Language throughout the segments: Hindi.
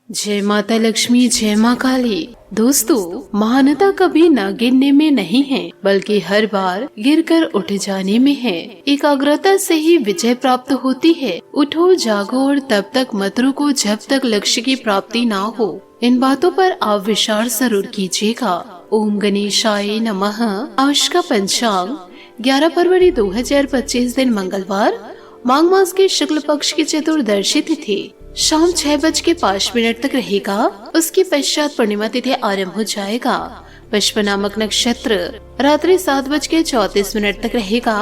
जय माता लक्ष्मी, जय माँ काली। दोस्तों, महानता कभी न गिरने में नहीं है, बल्कि हर बार गिरकर उठ जाने में है। एकाग्रता से ही विजय प्राप्त होती है। उठो, जागो और तब तक मत रुको जब तक लक्ष्य की प्राप्ति ना हो। इन बातों पर आप विचार जरूर कीजिएगा। ओम गणेशाय नमः। आज का पंचांग 11 फरवरी 2025 दिन मंगलवार, माघ मास के शुक्ल पक्ष की चतुर्दशी तिथि शाम 6:05 तक रहेगा। उसके पश्चात पूर्णिमा तिथि आरंभ हो जाएगा। पुष्प नामक नक्षत्र रात्रि 7:34 तक रहेगा।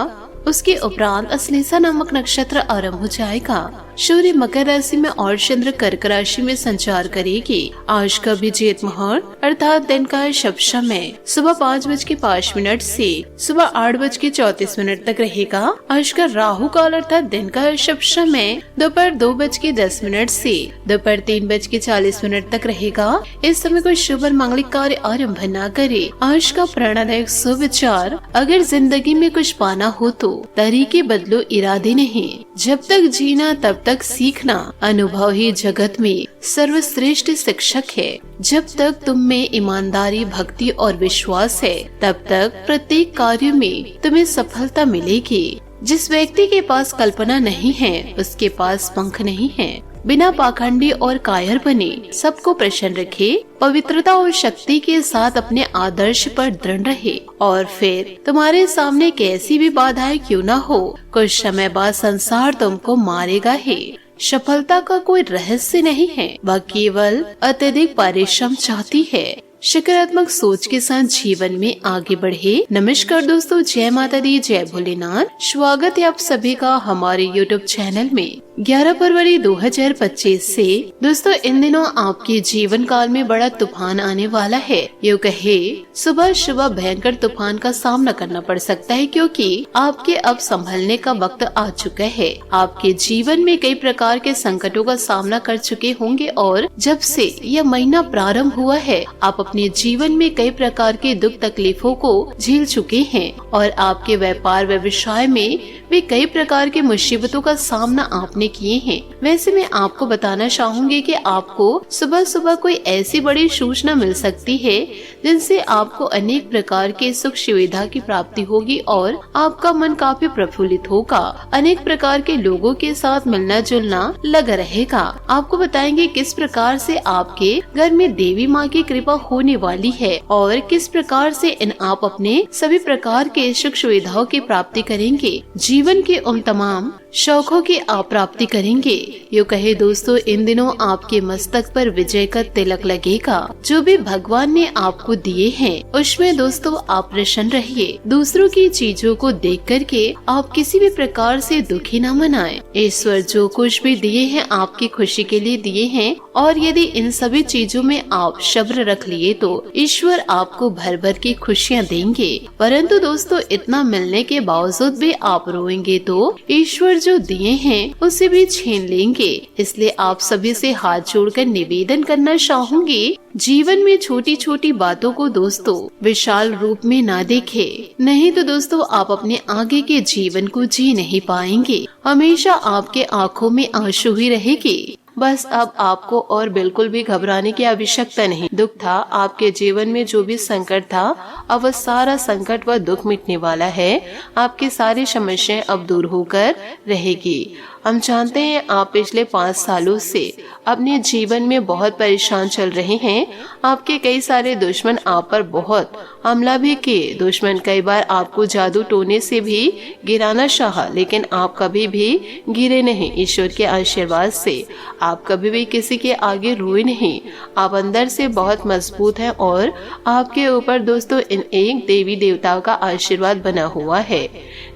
उसके उपरांत अश्लेषा नामक नक्षत्र आरंभ हो जाएगा। सूर्य मकर राशि में और चंद्र कर्क राशि में संचार करेगी। आज का अभिजीत मुहूर्त अर्थात दिन का शुभ समय सुबह 5:05 से सुबह 8:34 तक रहेगा। आज का राहु काल अर्थात दिन का शुभ समय दोपहर 2:10 से दोपहर 3:40 तक रहेगा। इस समय कोई शुभ और मांगलिक कार्य आरंभ न करे। आज का प्रेरणादायक सुविचार, अगर जिंदगी में कुछ पाना हो तो तरीके बदलो, इरादे नहीं। जब तक जीना तब तक सीखना। अनुभव ही जगत में सर्वश्रेष्ठ शिक्षक है। जब तक तुम में ईमानदारी, भक्ति और विश्वास है, तब तक प्रत्येक कार्य में तुम्हें सफलता मिलेगी। जिस व्यक्ति के पास कल्पना नहीं है, उसके पास पंख नहीं है। बिना पाखंडी और कायर बने सबको प्रसन्न रखे। पवित्रता और शक्ति के साथ अपने आदर्श पर दृढ़ रहे और फिर तुम्हारे सामने कैसी भी बाधाएं क्यों न हो, कुछ समय बाद संसार तुमको मारेगा ही। सफलता का कोई रहस्य नहीं है, वह केवल अत्यधिक परिश्रम चाहती है। सकारात्मक सोच के साथ जीवन में आगे बढ़े। नमस्कार दोस्तों, जय माता दी, जय भोलेनाथ। स्वागत है आप सभी का हमारे यूट्यूब चैनल में। 11 फरवरी 2025 से दोस्तों इन दिनों आपके जीवन काल में बड़ा तूफान आने वाला है। यूँ कहे सुबह सुबह भयंकर तूफान का सामना करना पड़ सकता है, क्योंकि आपके अब संभलने का वक्त आ चुका है। आपके जीवन में कई प्रकार के संकटों का सामना कर चुके होंगे और जब से यह महीना प्रारंभ हुआ है, आप अपने जीवन में कई प्रकार के दुख तकलीफों को झेल चुके हैं और आपके व्यापार व्यवसाय में भी कई प्रकार के मुसीबतों का सामना आपने किए हैं। वैसे मैं आपको बताना चाहूंगी कि आपको सुबह सुबह कोई ऐसी बड़ी सूचना मिल सकती है जिनसे आपको अनेक प्रकार के सुख सुविधा की प्राप्ति होगी और आपका मन काफी प्रफुल्लित होगा। अनेक प्रकार के लोगों के साथ मिलना जुलना लगा रहेगा। आपको बताएंगे किस प्रकार से आपके घर में देवी माँ की कृपा होने वाली है और किस प्रकार से आप अपने सभी प्रकार के सुख सुविधाओं की प्राप्ति करेंगे। जीवन के उन तमाम शौकों की आप प्राप्ति करेंगे। यूँ कहे दोस्तों, इन दिनों आपके मस्तक पर विजय का तिलक लगेगा। जो भी भगवान ने आपको दिए हैं उसमें दोस्तों आप प्रसन्न रहिए। दूसरों की चीजों को देख करके आप किसी भी प्रकार से दुखी न मनाएं। ईश्वर जो कुछ भी दिए हैं आपकी खुशी के लिए दिए हैं और यदि इन सभी चीजों में आप सब्र रख लिए तो ईश्वर आपको भर भर की खुशियाँ देंगे। परंतु दोस्तों इतना मिलने के बावजूद भी आप रोएंगे तो ईश्वर जो दिए हैं उसे भी छीन लेंगे। इसलिए आप सभी से हाथ जोड़कर निवेदन करना चाहूंगी, जीवन में छोटी छोटी बातों को दोस्तों विशाल रूप में ना देखे, नहीं तो दोस्तों आप अपने आगे के जीवन को जी नहीं पाएंगे। हमेशा आपके आंखों में आंसू ही रहेगी। बस अब आपको और बिल्कुल भी घबराने की आवश्यकता नहीं। दुख था आपके जीवन में, जो भी संकट था, अब वह सारा संकट व दुख मिटने वाला है। आपकी सारी समस्याएं अब दूर होकर रहेगी। हम जानते हैं आप पिछले 5 सालों से अपने जीवन में बहुत परेशान चल रहे हैं। आपके कई सारे दुश्मन आप पर बहुत हमला भी किए। दुश्मन कई बार आपको जादू टोने से भी गिराना चाहा, लेकिन आप कभी भी गिरे नहीं। ईश्वर के आशीर्वाद से आप कभी भी किसी के आगे रोए नहीं। आप अंदर से बहुत मजबूत हैं और आपके ऊपर दोस्तों इन एक देवी देवताओं का आशीर्वाद बना हुआ है।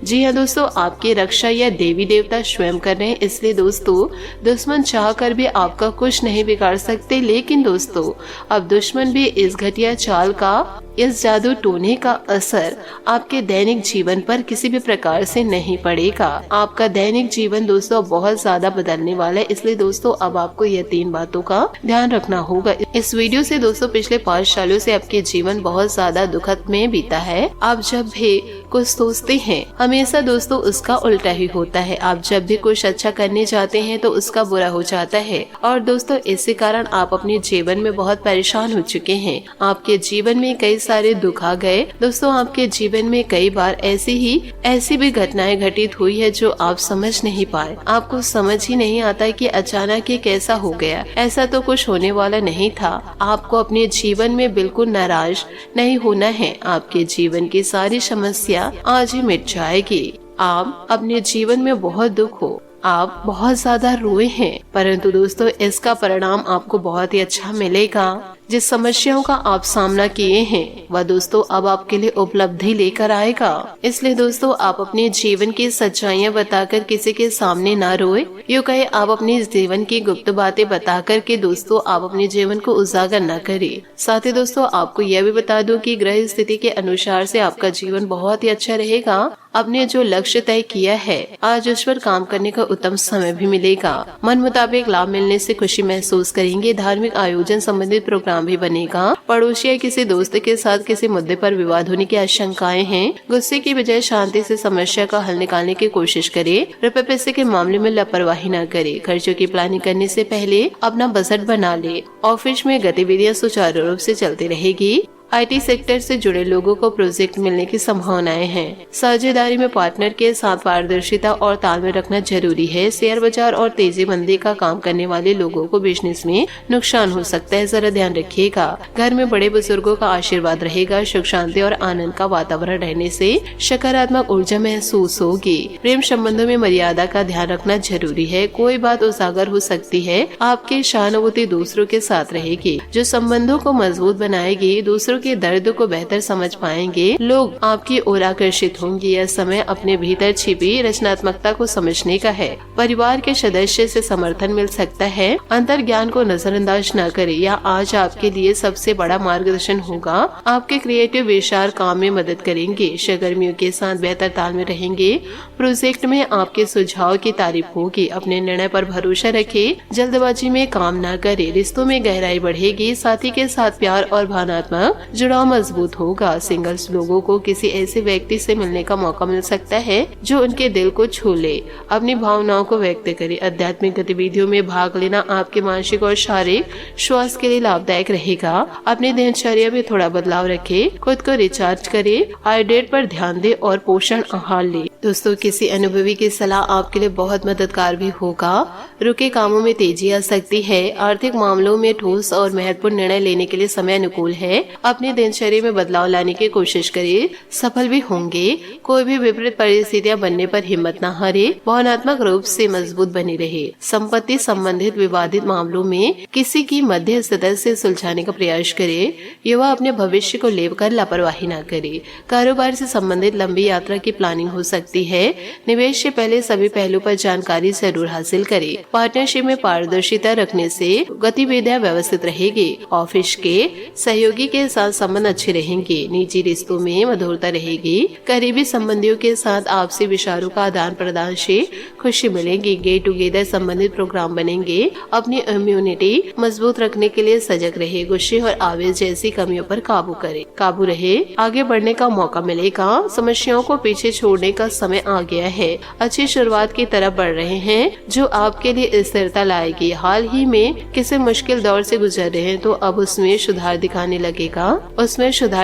जी हाँ दोस्तों, आपकी रक्षा यह देवी देवता स्वयं कर रहे हैं। इसलिए दोस्तों दुश्मन चाह कर भी आपका कुछ नहीं बिगाड़ सकते। लेकिन दोस्तों अब दुश्मन भी इस घटिया चाल का इस जादू टोने का असर आपके दैनिक जीवन पर किसी भी प्रकार से नहीं पड़ेगा। आपका दैनिक जीवन दोस्तों बहुत ज्यादा बदलने वाला है, इसलिए दोस्तों अब आपको यह 3 बातों का ध्यान रखना होगा। इस वीडियो से दोस्तों पिछले 5 सालों से आपके जीवन बहुत ज्यादा दुखद में बीता है। आप जब भी कुछ सोचते हैं हमेशा दोस्तों उसका उल्टा ही होता है। आप जब भी कुछ अच्छा करने जाते हैं तो उसका बुरा हो जाता है और दोस्तों इसी कारण आप अपने जीवन में बहुत परेशान हो चुके हैं। आपके जीवन में कई सारे दुख आ गए दोस्तों। आपके जीवन में कई बार ऐसी भी घटनाएं घटित हुई है जो आप समझ नहीं पाए। आपको समझ ही नहीं आता कि अचानक ये कैसा हो गया। ऐसा तो कुछ होने वाला नहीं था। आपको अपने जीवन में बिल्कुल नाराज नहीं होना है। आपके जीवन की सारी समस्या आज ही मिट जाएगी। आप अपने जीवन में बहुत दुख हो, आप बहुत ज्यादा रोए हैं, परंतु दोस्तों इसका परिणाम आपको बहुत ही अच्छा मिलेगा। जिस समस्याओं का आप सामना किए हैं वह दोस्तों अब आपके लिए उपलब्धि लेकर आएगा। इसलिए दोस्तों आप अपने जीवन की सच्चाइयां बताकर किसी के सामने ना रोए। यूँ कहे आप अपने जीवन की गुप्त बातें बताकर के दोस्तों आप अपने जीवन को उजागर न करें। साथ ही दोस्तों आपको यह भी बता दूं कि ग्रह स्थिति के अनुसार से आपका जीवन बहुत ही अच्छा रहेगा। आपने जो लक्ष्य तय किया है आज उस पर काम करने का उत्तम समय भी मिलेगा। मन मुताबिक लाभ मिलने से खुशी महसूस करेंगे। धार्मिक आयोजन संबंधित प्रोग्राम भी बनेगा। पड़ोसी या किसी दोस्त के साथ किसी मुद्दे पर विवाद होने की आशंकाएं हैं। गुस्से की बजाय शांति से समस्या का हल निकालने की कोशिश करें। रुपए पैसे के मामले में लापरवाही न करें। खर्चों की प्लानिंग करने से पहले अपना बजट बना ले। ऑफिस में गतिविधियां सुचारू रूप से चलती रहेगी। IT सेक्टर से जुड़े लोगों को प्रोजेक्ट मिलने की संभावनाएं हैं। साझेदारी में पार्टनर के साथ पारदर्शिता और तालमेल रखना जरूरी है। शेयर बाजार और तेजी मंदी का काम करने वाले लोगों को बिजनेस में नुकसान हो सकता है, जरा ध्यान रखिएगा। घर में बड़े बुजुर्गों का आशीर्वाद रहेगा। सुख शांति और आनंद का वातावरण रहने से सकारात्मक ऊर्जा महसूस होगी। प्रेम संबंधों में मर्यादा का ध्यान रखना जरूरी है। कोई बात उजागर हो सकती है। आपकी सहानुभूति दूसरों के साथ रहेगी जो संबंधों को मजबूत बनाएगी। दूसरों के दर्द को बेहतर समझ पाएंगे। लोग आपकी ओर आकर्षित होंगे। यह समय अपने भीतर छिपी रचनात्मकता को समझने का है। परिवार के सदस्य से समर्थन मिल सकता है। अंतर ज्ञान को नजरअंदाज न करें। यह आज आपके लिए सबसे बड़ा मार्गदर्शन होगा। आपके क्रिएटिव विचार काम में मदद करेंगे। सहकर्मियों के साथ बेहतर तालमेल रहेंगे। प्रोजेक्ट में आपके सुझाव की तारीफ होगी। अपने निर्णय पर भरोसा रखें। जल्दबाजी में काम न करें। रिश्तों में गहराई बढ़ेगी। साथी के साथ प्यार और भावनात्मक जुड़ाव मजबूत होगा। सिंगल्स लोगों को किसी ऐसे व्यक्ति से मिलने का मौका मिल सकता है जो उनके दिल को छू ले। अपनी भावनाओं को व्यक्त करें। आध्यात्मिक गतिविधियों में भाग लेना आपके मानसिक और शारीरिक स्वास्थ्य के लिए लाभदायक रहेगा। अपने दिनचर्या में थोड़ा बदलाव रखें। खुद को रिचार्ज करें। हाइड्रेट पर ध्यान दें और पोषण आहार लें। दोस्तों किसी अनुभवी की सलाह आपके लिए बहुत मददगार भी होगा। रुके कामों में तेजी आ सकती है। आर्थिक मामलों में ठोस और महत्वपूर्ण निर्णय लेने के लिए समय अनुकूल है। अपने दिनचर्या में बदलाव लाने की कोशिश करें। सफल भी होंगे। कोई भी विपरीत परिस्थितियां बनने पर हिम्मत न हारे। भावनात्मक रूप से मजबूत बने रहे। संपत्ति संबंधित विवादित मामलों में किसी की मध्यस्थता से सुलझाने का प्रयास करें। युवा अपने भविष्य को लेकर लापरवाही न करे। कारोबार से संबंधित लंबी यात्रा की प्लानिंग हो सकती है। निवेश से पहले सभी पहलुओं पर जानकारी जरूर हासिल करें। पार्टनरशिप में पारदर्शिता रखने से गतिविधियां व्यवस्थित रहेगी। ऑफिस के सहयोगी के साथ संबंध अच्छे रहेंगे। निजी रिश्तों में मधुरता रहेगी। करीबी संबंधियों के साथ आपसी विचारों का आदान प्रदान से खुशी मिलेगी। गेट टुगेदर संबंधित प्रोग्राम बनेंगे। अपनी इम्यूनिटी मजबूत रखने के लिए सजग रहे। गुस्से और आवेश जैसी कमियों पर काबू रहे। आगे बढ़ने का मौका मिलेगा। समस्याओं को पीछे छोड़ने का समय आ गया है। अच्छी शुरुआत की तरफ बढ़ रहे हैं जो आपके लिए स्थिरता लाएगी। हाल ही में किसी मुश्किल दौर से गुजर रहे हैं तो अब उसमें सुधार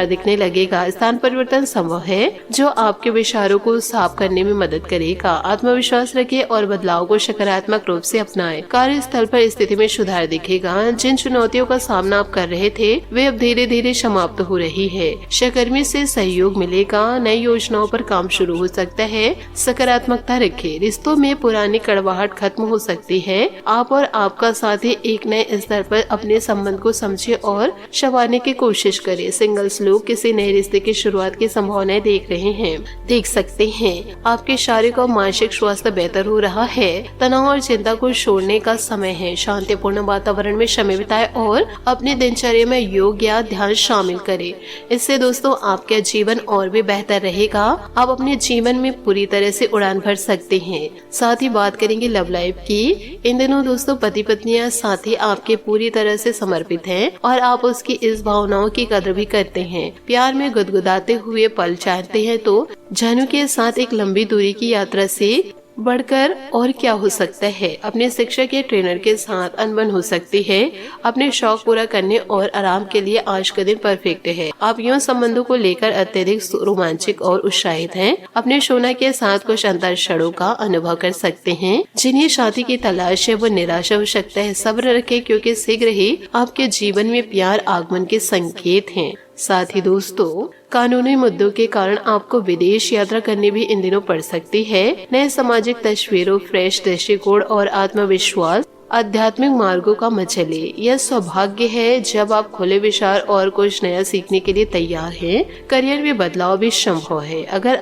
दिखने लगेगा। स्थान परिवर्तन संभव है जो आपके विचारों को साफ करने में मदद करेगा। आत्मविश्वास रखें और बदलाव को सकारात्मक रूप से अपनाएं। कार्यस्थल पर स्थिति में सुधार दिखेगा। जिन चुनौतियों का सामना आप कर रहे थे वे अब धीरे धीरे समाप्त हो रही है। सहकर्मी से सहयोग मिलेगा। नई योजनाओं पर काम शुरू हो सकता है। सकारात्मकता रखें। रिश्तों में पुरानी कड़वाहट खत्म हो सकती है। आप और आपका साथी एक नए स्तर पर अपने संबंध को समझे और संवारने की कोशिश कोशिश करें। सिंगल्स लोग किसी नए रिश्ते की शुरुआत की संभावनाएं देख रहे हैं। देख सकते हैं आपके शारीरिक और मानसिक स्वास्थ्य बेहतर हो रहा है। तनाव और चिंता को छोड़ने का समय है। शांतिपूर्ण वातावरण में समय बिताएं और अपने दिनचर्या में योग या ध्यान शामिल करें। इससे दोस्तों आपका जीवन और भी बेहतर रहेगा। आप अपने जीवन में पूरी तरह से उड़ान भर सकते हैं। साथ ही बात करेंगे लव लाइफ की। इन दिनों दोस्तों पति पत्नियां साथी आपके पूरी तरह से समर्पित हैं और आप उसकी इस भावनाओं की कदर भी करते हैं। प्यार में गुदगुदाते हुए पल चाहते हैं तो जानू के साथ एक लंबी दूरी की यात्रा से बढ़कर और क्या हो सकता है। अपने शिक्षक या ट्रेनर के साथ अनबन हो सकती है। अपने शौक पूरा करने और आराम के लिए आज का दिन परफेक्ट है। आप यौन संबंधों को लेकर अत्यधिक रोमांचिक और उत्साहित हैं। अपने शोना के साथ कुछ अंतर क्षणों का अनुभव कर सकते हैं। जिन्हें शादी की तलाश है वो निराशा हो सकता है। सब्र रखें क्योंकि शीघ्र ही आपके जीवन में प्यार आगमन के संकेत हैं। साथ ही दोस्तों कानूनी मुद्दों के कारण आपको विदेश यात्रा करनी भी इन दिनों पड़ सकती है। नए सामाजिक तस्वीरों, फ्रेश दृष्टिकोण और आत्मविश्वास आध्यात्मिक मार्गों का मचले। यह सौभाग्य है जब आप खुले विचार और कुछ नया सीखने के लिए तैयार हैं। करियर में बदलाव भी संभव है। अगर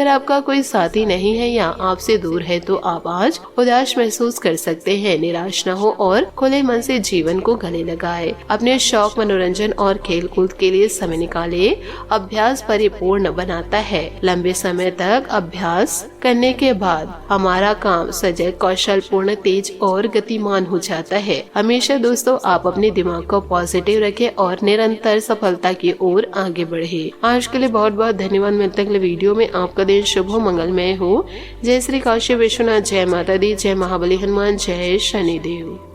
आपका कोई साथी नहीं है या आपसे दूर है तो आप आज उदास महसूस कर सकते हैं। निराश न हो और खुले मन से जीवन को गले लगाए। अपने शौक, मनोरंजन और खेल कूद के लिए समय निकाले। अभ्यास परिपूर्ण बनाता है। लंबे समय तक अभ्यास करने के बाद हमारा काम सजग, कौशल पूर्ण, तेज और गतिमान हो जाता है। हमेशा दोस्तों आप अपने दिमाग को पॉजिटिव रखें और निरंतर सफलता की ओर आगे बढ़े। आज के लिए बहुत बहुत धन्यवाद। मिलते अगले वीडियो में। आपका दिन शुभ हो, मंगलमय हो। जय श्री काशी विश्वनाथ, जय माता दी, जय महाबली हनुमान, जय शनिदेव।